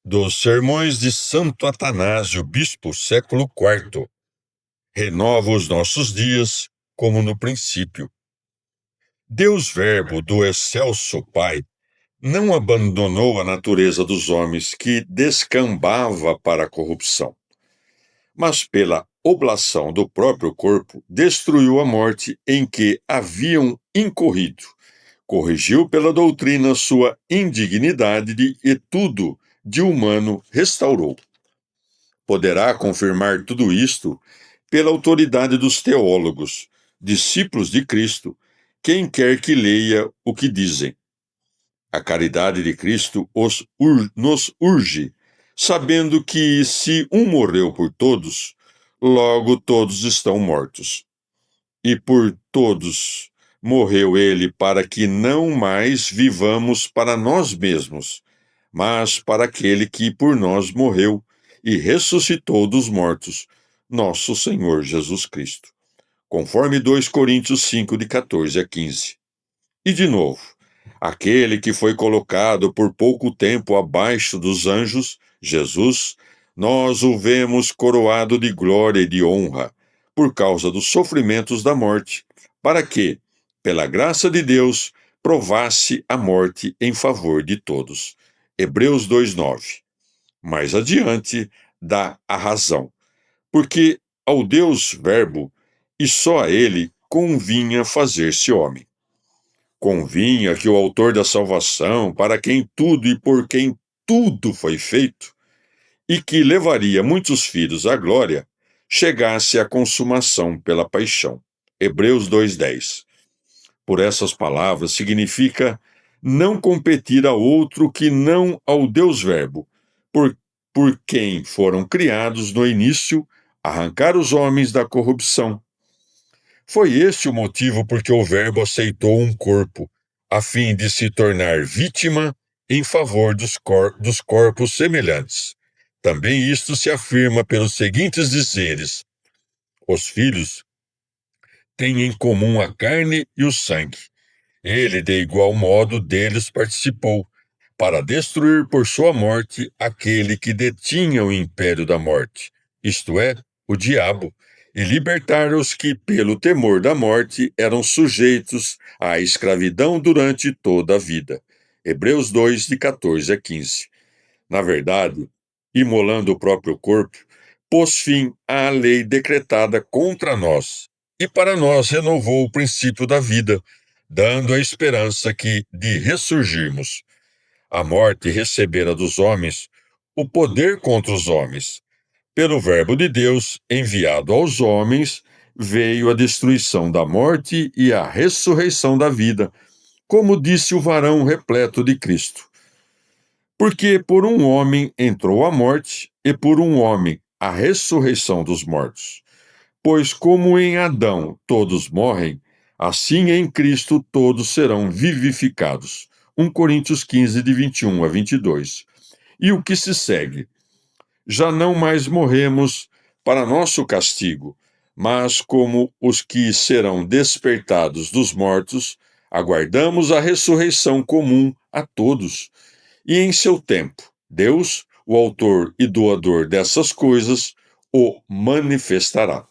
Dos Sermões de Santo Atanásio, Bispo, século IV. Renova os nossos dias, como no princípio. Deus Verbo do excelso Pai não abandonou a natureza dos homens que descambava para a corrupção, mas pela oblação do próprio corpo destruiu a morte em que haviam incorrido, corrigiu pela doutrina sua indignidade e tudo de humano restaurou. Poderá confirmar tudo isto pela autoridade dos teólogos, discípulos de Cristo, quem quer que leia o que dizem. A caridade de Cristo nos urge, sabendo que se um morreu por todos, logo todos estão mortos. E por todos morreu ele para que não mais vivamos para nós mesmos, mas para aquele que por nós morreu e ressuscitou dos mortos, nosso Senhor Jesus Cristo. Conforme 2 Coríntios 5, de 14 a 15. E de novo, aquele que foi colocado por pouco tempo abaixo dos anjos, Jesus, nós o vemos coroado de glória e de honra, por causa dos sofrimentos da morte, para que, pela graça de Deus, provasse a morte em favor de todos. Hebreus 2:9. Mais adiante, dá a razão, porque ao Deus Verbo, e só a ele, convinha fazer-se homem. Convinha que o autor da salvação, para quem tudo e por quem tudo foi feito, e que levaria muitos filhos à glória, chegasse à consumação pela paixão. Hebreus 2:10. Por essas palavras, significa não competir a outro que não ao Deus Verbo, por quem foram criados no início, arrancar os homens da corrupção. Foi este o motivo por que o Verbo aceitou um corpo, a fim de se tornar vítima em favor dos corpos semelhantes. Também isto se afirma pelos seguintes dizeres: os filhos têm em comum a carne e o sangue. Ele, de igual modo, deles participou, para destruir por sua morte aquele que detinha o império da morte, isto é, o diabo, e libertar os que, pelo temor da morte, eram sujeitos à escravidão durante toda a vida. Hebreus 2, de 14 a 15. Na verdade, imolando o próprio corpo, pôs fim à lei decretada contra nós, e para nós renovou o princípio da vida, dando a esperança de ressurgirmos. A morte recebera dos homens o poder contra os homens. Pelo Verbo de Deus, enviado aos homens, veio a destruição da morte e a ressurreição da vida, como disse o varão repleto de Cristo. Porque por um homem entrou a morte, e por um homem a ressurreição dos mortos. Pois como em Adão todos morrem, assim em Cristo todos serão vivificados. 1 Coríntios 15, de 21 a 22. E o que se segue? Já não mais morremos para nosso castigo, mas como os que serão despertados dos mortos, aguardamos a ressurreição comum a todos. E em seu tempo, Deus, o autor e doador dessas coisas, o manifestará.